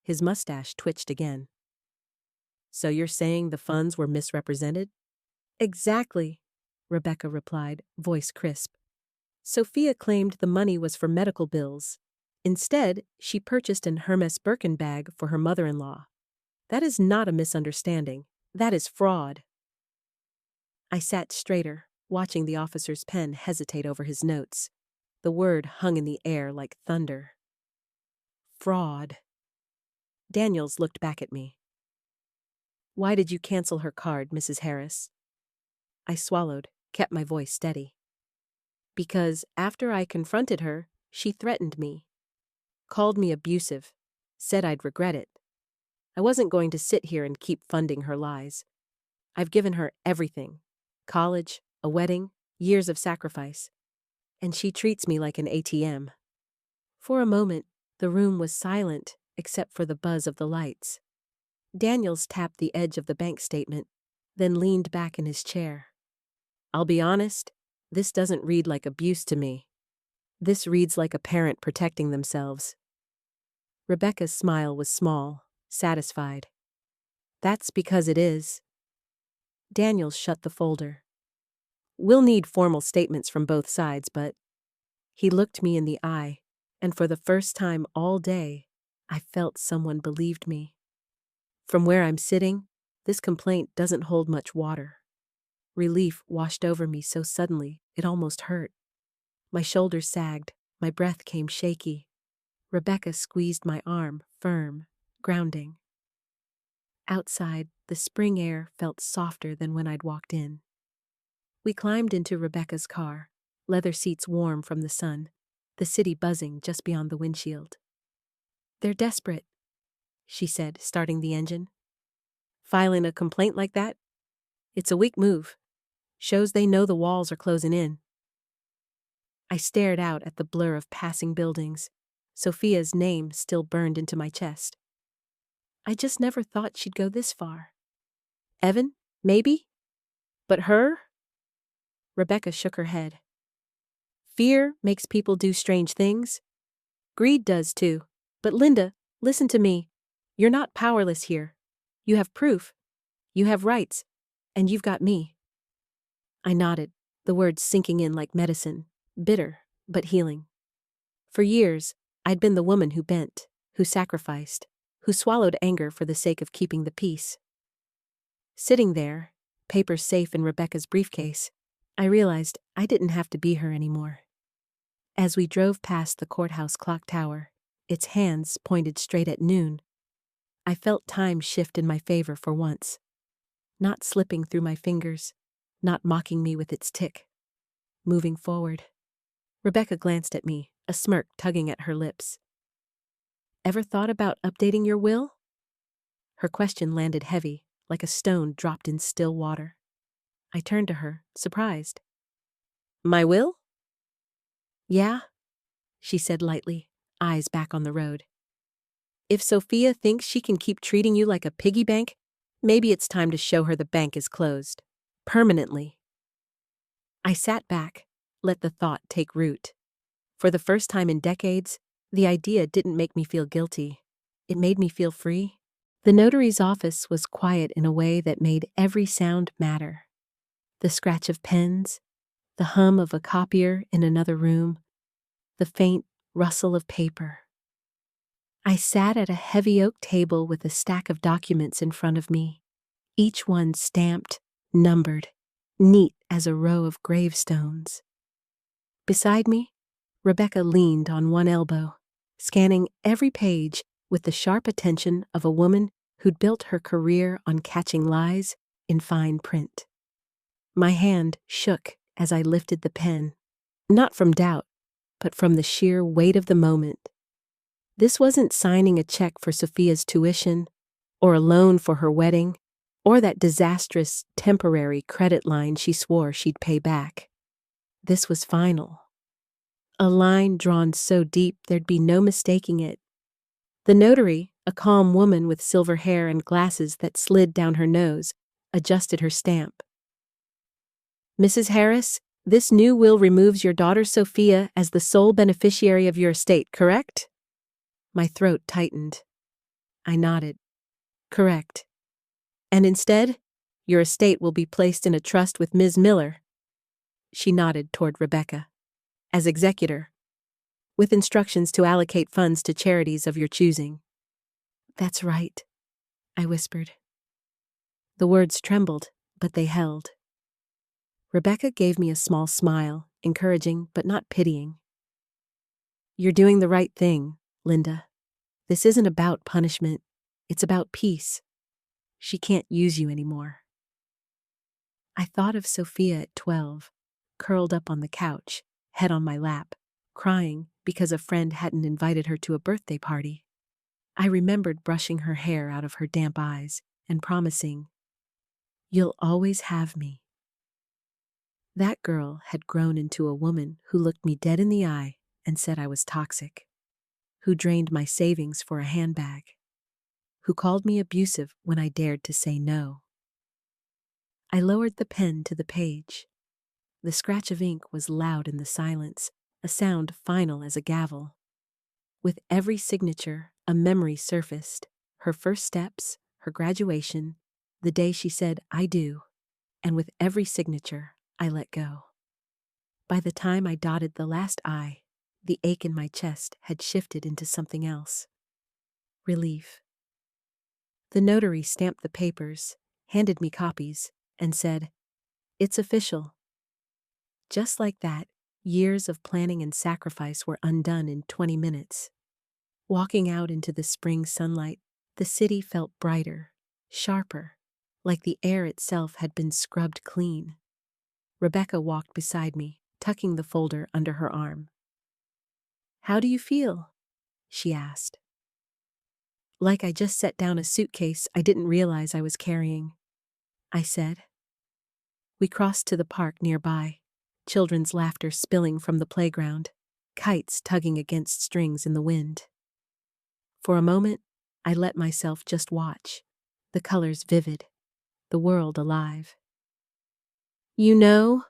His mustache twitched again. So you're saying the funds were misrepresented? Exactly, Rebecca replied, voice crisp. Sophia claimed the money was for medical bills. Instead, she purchased an Hermès Birkin bag for her mother-in-law. That is not a misunderstanding. That is fraud. I sat straighter, watching the officer's pen hesitate over his notes. The word hung in the air like thunder. Fraud. Daniels looked back at me. Why did you cancel her card, Mrs. Harris? I swallowed, kept my voice steady. Because after I confronted her, she threatened me. Called me abusive. Said I'd regret it. I wasn't going to sit here and keep funding her lies. I've given her everything. College, a wedding, years of sacrifice. And she treats me like an ATM. For a moment, the room was silent except for the buzz of the lights. Daniels tapped the edge of the bank statement, then leaned back in his chair. I'll be honest, this doesn't read like abuse to me. This reads like a parent protecting themselves. Rebecca's smile was small, satisfied. That's because it is. Daniels shut the folder. We'll need formal statements from both sides, but... He looked me in the eye, and for the first time all day, I felt someone believed me. From where I'm sitting, this complaint doesn't hold much water. Relief washed over me so suddenly, it almost hurt. My shoulders sagged, my breath came shaky. Rebecca squeezed my arm, firm, grounding. Outside, the spring air felt softer than when I'd walked in. We climbed into Rebecca's car, leather seats warm from the sun, the city buzzing just beyond the windshield. They're desperate, she said, starting the engine. Filing a complaint like that? It's a weak move. Shows they know the walls are closing in. I stared out at the blur of passing buildings. Sophia's name still burned into my chest. I just never thought she'd go this far. Evan, maybe? But her? Rebecca shook her head. Fear makes people do strange things. Greed does too. But Linda, listen to me. You're not powerless here. You have proof. You have rights. And you've got me. I nodded, the words sinking in like medicine, bitter, but healing. For years, I'd been the woman who bent, who sacrificed, who swallowed anger for the sake of keeping the peace. Sitting there, papers safe in Rebecca's briefcase, I realized I didn't have to be her anymore. As we drove past the courthouse clock tower, its hands pointed straight at noon, I felt time shift in my favor for once. Not slipping through my fingers, not mocking me with its tick. Moving forward. Rebecca glanced at me, a smirk tugging at her lips. Ever thought about updating your will? Her question landed heavy, like a stone dropped in still water. I turned to her, surprised. My will? Yeah, she said lightly, eyes back on the road. If Sophia thinks she can keep treating you like a piggy bank, maybe it's time to show her the bank is closed. Permanently. I sat back, let the thought take root. For the first time in decades, the idea didn't make me feel guilty. It made me feel free. The notary's office was quiet in a way that made every sound matter. The scratch of pens, the hum of a copier in another room, the faint rustle of paper. I sat at a heavy oak table with a stack of documents in front of me, each one stamped, numbered, neat as a row of gravestones. Beside me, Rebecca leaned on one elbow, scanning every page with the sharp attention of a woman who'd built her career on catching lies in fine print. My hand shook as I lifted the pen, not from doubt, but from the sheer weight of the moment. This wasn't signing a check for Sophia's tuition, or a loan for her wedding, or that disastrous temporary credit line she swore she'd pay back. This was final. A line drawn so deep there'd be no mistaking it. The notary, a calm woman with silver hair and glasses that slid down her nose, adjusted her stamp. "Mrs. Harris, this new will removes your daughter Sophia as the sole beneficiary of your estate, correct?" My throat tightened. I nodded. "Correct. And instead, your estate will be placed in a trust with Ms. Miller." She nodded toward Rebecca. "As executor, with instructions to allocate funds to charities of your choosing." "That's right," I whispered. The words trembled, but they held. Rebecca gave me a small smile, encouraging but not pitying. "You're doing the right thing, Linda. This isn't about punishment. It's about peace. She can't use you anymore." I thought of Sophia at 12, curled up on the couch, head on my lap, crying because a friend hadn't invited her to a birthday party. I remembered brushing her hair out of her damp eyes and promising, "You'll always have me." That girl had grown into a woman who looked me dead in the eye and said I was toxic, who drained my savings for a handbag, who called me abusive when I dared to say no. I lowered the pen to the page. The scratch of ink was loud in the silence, a sound final as a gavel. With every signature, a memory surfaced: her first steps, her graduation, the day she said, "I do," and with every signature, I let go. By the time I dotted the last I, the ache in my chest had shifted into something else. Relief. The notary stamped the papers, handed me copies, and said, "It's official." Just like that, years of planning and sacrifice were undone in 20 minutes. Walking out into the spring sunlight, the city felt brighter, sharper, like the air itself had been scrubbed clean. Rebecca walked beside me, tucking the folder under her arm. "How do you feel?" she asked. "Like I just set down a suitcase I didn't realize I was carrying," I said. We crossed to the park nearby, children's laughter spilling from the playground, kites tugging against strings in the wind. For a moment, I let myself just watch, the colors vivid, the world alive. "You know,"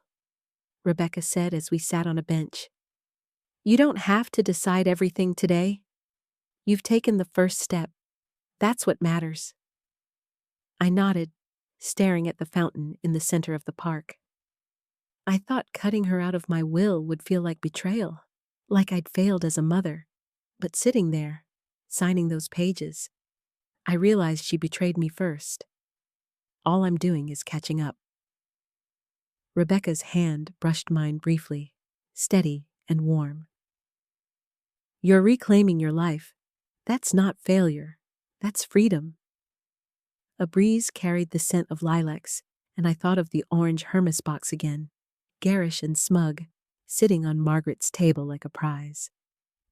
Rebecca said as we sat on a bench, "you don't have to decide everything today. You've taken the first step. That's what matters." I nodded, staring at the fountain in the center of the park. I thought cutting her out of my will would feel like betrayal, like I'd failed as a mother. But sitting there, signing those pages, I realized she betrayed me first. All I'm doing is catching up. Rebecca's hand brushed mine briefly, steady and warm. "You're reclaiming your life. That's not failure. That's freedom." A breeze carried the scent of lilacs, and I thought of the orange Hermès box again, garish and smug, sitting on Margaret's table like a prize.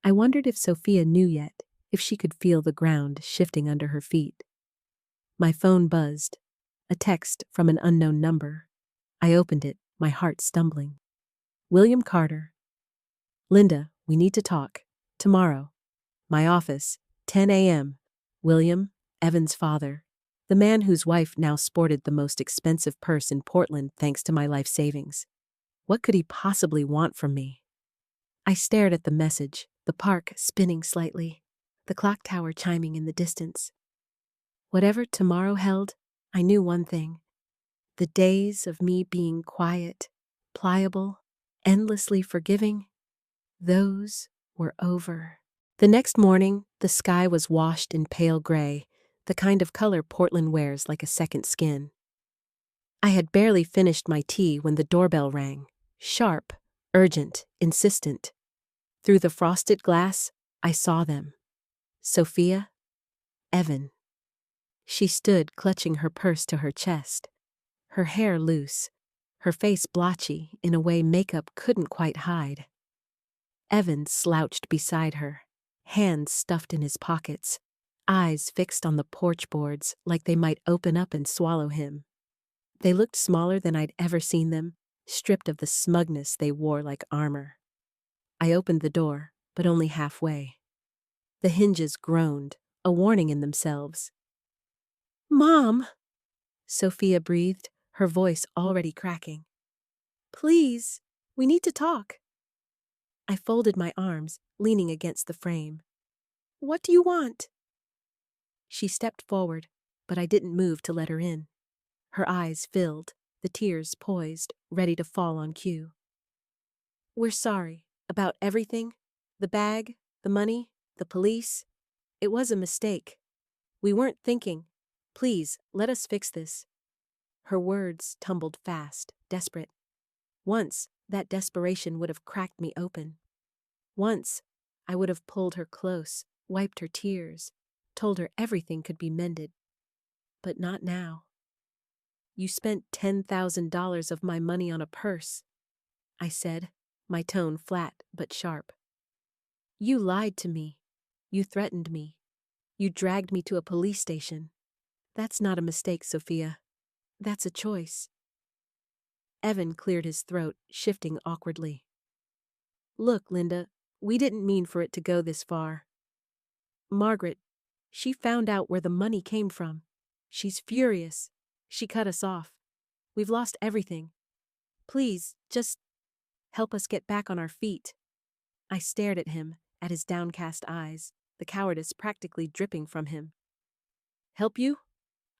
I wondered if Sophia knew yet, if she could feel the ground shifting under her feet. My phone buzzed, a text from an unknown number. I opened it, my heart stumbling. "William Carter." "Linda, we need to talk. Tomorrow. My office, 10 a.m. William, Evan's father, the man whose wife now sported the most expensive purse in Portland thanks to my life savings. What could he possibly want from me? I stared at the message, the park spinning slightly, the clock tower chiming in the distance. Whatever tomorrow held, I knew one thing. The days of me being quiet, pliable, endlessly forgiving, those were over. The next morning, the sky was washed in pale gray, the kind of color Portland wears like a second skin. I had barely finished my tea when the doorbell rang, sharp, urgent, insistent. Through the frosted glass, I saw them. Sophia, Evan. She stood clutching her purse to her chest, her hair loose, her face blotchy in a way makeup couldn't quite hide. Evan slouched beside her, hands stuffed in his pockets, eyes fixed on the porch boards like they might open up and swallow him. They looked smaller than I'd ever seen them, stripped of the smugness they wore like armor. I opened the door, but only halfway. The hinges groaned, a warning in themselves. "Mom!" Sophia breathed, her voice already cracking. "Please, we need to talk." I folded my arms, leaning against the frame. "What do you want?" She stepped forward, but I didn't move to let her in. Her eyes filled, the tears poised, ready to fall on cue. "We're sorry about everything. The bag, the money, the police. It was a mistake. We weren't thinking. Please, let us fix this." Her words tumbled fast, desperate. Once, that desperation would have cracked me open. Once, I would have pulled her close, wiped her tears, told her everything could be mended. But not now. "You spent $10,000 of my money on a purse," I said, my tone flat but sharp. "You lied to me. You threatened me. You dragged me to a police station. That's not a mistake, Sophia. That's a choice." Evan cleared his throat, shifting awkwardly. "Look, Linda, we didn't mean for it to go this far. Margaret, she found out where the money came from. She's furious. She cut us off. We've lost everything. Please, just help us get back on our feet." I stared at him, at his downcast eyes, the cowardice practically dripping from him. "Help you?"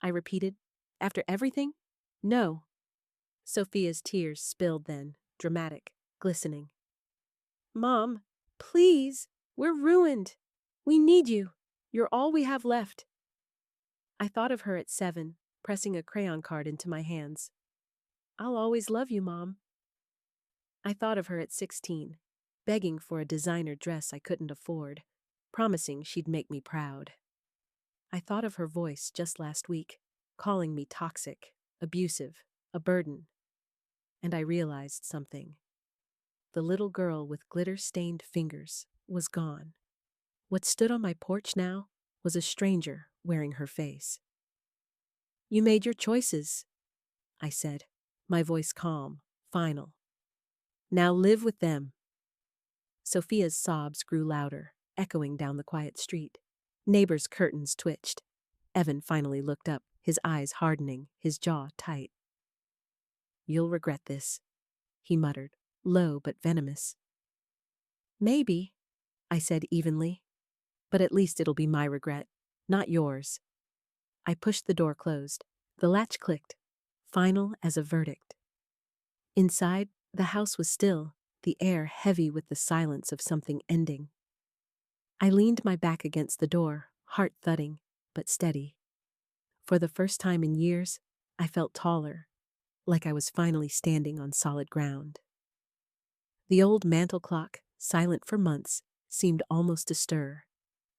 I repeated. "After everything? No." Sophia's tears spilled then, dramatic, glistening. "Mom, please, we're ruined. We need you. You're all we have left." I thought of her at 7, pressing a crayon card into my hands. "I'll always love you, Mom." I thought of her at 16, begging for a designer dress I couldn't afford, promising she'd make me proud. I thought of her voice just last week, calling me toxic, abusive, a burden. And I realized something. The little girl with glitter-stained fingers was gone. What stood on my porch now was a stranger wearing her face. "You made your choices," I said, my voice calm, final. "Now live with them." Sophia's sobs grew louder, echoing down the quiet street. Neighbors' curtains twitched. Evan finally looked up, his eyes hardening, his jaw tight. "You'll regret this," he muttered, low but venomous. "Maybe," I said evenly. "But at least it'll be my regret, not yours." I pushed the door closed. The latch clicked, final as a verdict. Inside, the house was still, the air heavy with the silence of something ending. I leaned my back against the door, heart thudding, but steady. For the first time in years, I felt taller, like I was finally standing on solid ground. The old mantel clock, silent for months, seemed almost to stir,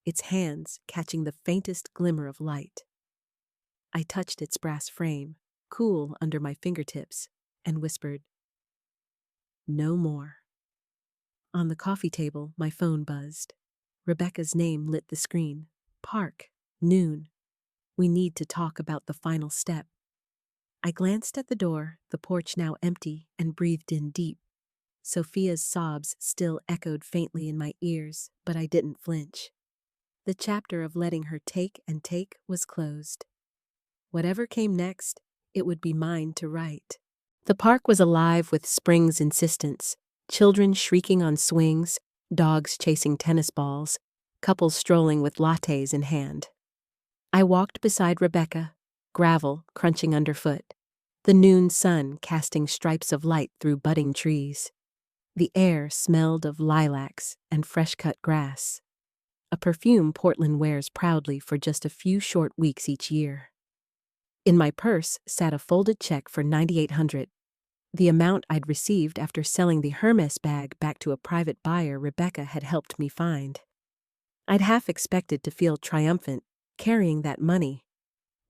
its hands catching the faintest glimmer of light. I touched its brass frame, cool under my fingertips, and whispered, "No more." On the coffee table, my phone buzzed. Rebecca's name lit the screen. "Park, noon. We need to talk about the final step." I glanced at the door, the porch now empty, and breathed in deep. Sophia's sobs still echoed faintly in my ears, but I didn't flinch. The chapter of letting her take and take was closed. Whatever came next, it would be mine to write. The park was alive with spring's insistence, children shrieking on swings, dogs chasing tennis balls, couples strolling with lattes in hand. I walked beside Rebecca, gravel crunching underfoot, the noon sun casting stripes of light through budding trees. The air smelled of lilacs and fresh-cut grass, a perfume Portland wears proudly for just a few short weeks each year. In my purse sat a folded check for $9,800, the amount I'd received after selling the Hermès bag back to a private buyer Rebecca had helped me find. I'd half expected to feel triumphant, carrying that money,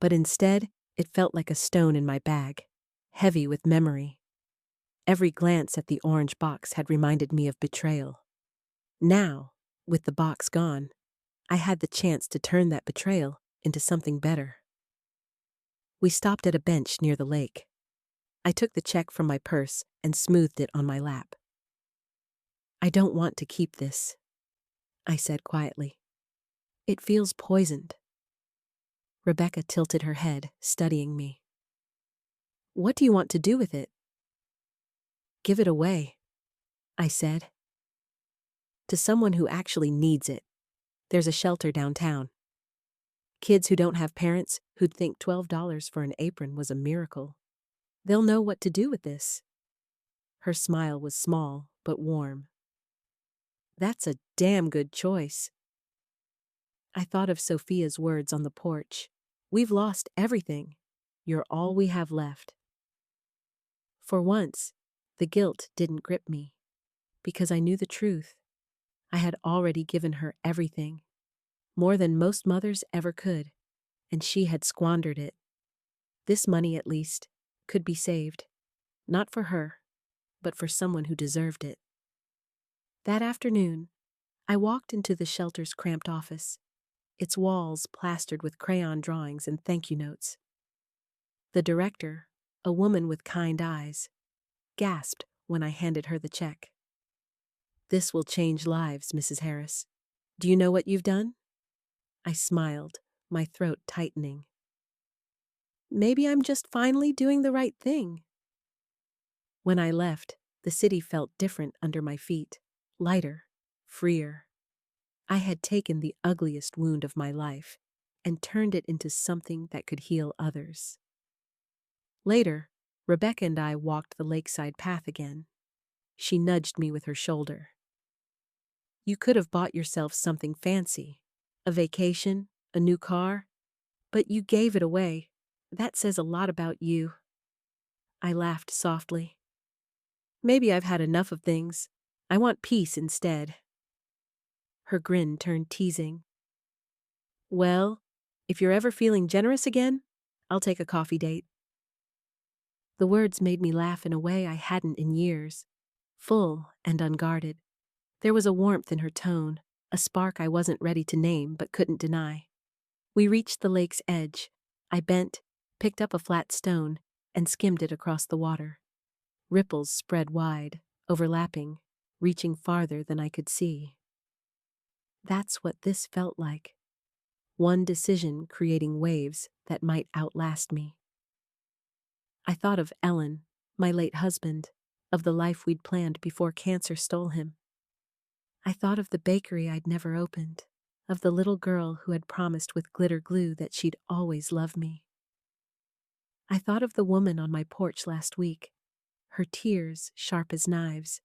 but instead it felt like a stone in my bag. heavy with memory. Every glance at the orange box had reminded me of betrayal. Now, with the box gone, I had the chance to turn that betrayal into something better. We stopped at a bench near the lake. I took the check from my purse and smoothed it on my lap. "I don't want to keep this," I said quietly. "It feels poisoned." Rebecca tilted her head, studying me. "What do you want to do with it?" "Give it away," I said. "To someone who actually needs it. There's a shelter downtown. Kids who don't have parents who'd think $12 for an apron was a miracle. They'll know what to do with this." Her smile was small but warm. "That's a damn good choice." I thought of Sophia's words on the porch. "We've lost everything. You're all we have left." For once, the guilt didn't grip me, because I knew the truth. I had already given her everything, more than most mothers ever could, and she had squandered it. This money, at least, could be saved, not for her, but for someone who deserved it. That afternoon, I walked into the shelter's cramped office, its walls plastered with crayon drawings and thank you notes. The director, a woman with kind eyes, gasped when I handed her the check. "This will change lives, Mrs. Harris. Do you know what you've done?" I smiled, my throat tightening. "Maybe I'm just finally doing the right thing." When I left, the city felt different under my feet, lighter, freer. I had taken the ugliest wound of my life and turned it into something that could heal others. Later, Rebecca and I walked the lakeside path again. She nudged me with her shoulder. "You could have bought yourself something fancy, a vacation, a new car, but you gave it away. That says a lot about you." I laughed softly. "Maybe I've had enough of things. I want peace instead." Her grin turned teasing. "Well, if you're ever feeling generous again, I'll take a coffee date." The words made me laugh in a way I hadn't in years, full and unguarded. There was a warmth in her tone, a spark I wasn't ready to name but couldn't deny. We reached the lake's edge. I bent, picked up a flat stone, and skimmed it across the water. Ripples spread wide, overlapping, reaching farther than I could see. That's what this felt like. One decision creating waves that might outlast me. I thought of Ellen, my late husband, of the life we'd planned before cancer stole him. I thought of the bakery I'd never opened, of the little girl who had promised with glitter glue that she'd always love me. I thought of the woman on my porch last week, her tears sharp as knives,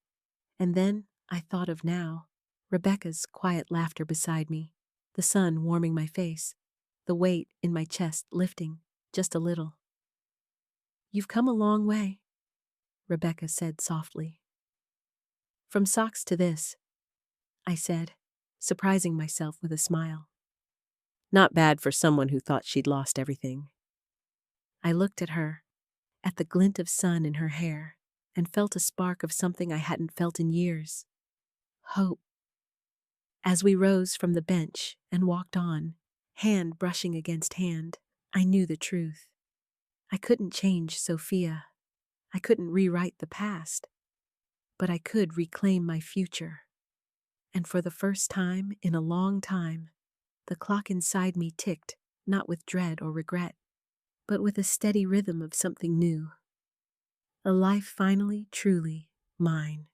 and then I thought of now, Rebecca's quiet laughter beside me, the sun warming my face, the weight in my chest lifting just a little. "You've come a long way," Rebecca said softly. "From socks to this," I said, surprising myself with a smile. Not bad for someone who thought she'd lost everything. I looked at her, at the glint of sun in her hair, and felt a spark of something I hadn't felt in years. Hope. As we rose from the bench and walked on, hand brushing against hand, I knew the truth. I couldn't change Sophia. I couldn't rewrite the past. But I could reclaim my future. And for the first time in a long time, the clock inside me ticked, not with dread or regret, but with a steady rhythm of something new. A life finally, truly mine.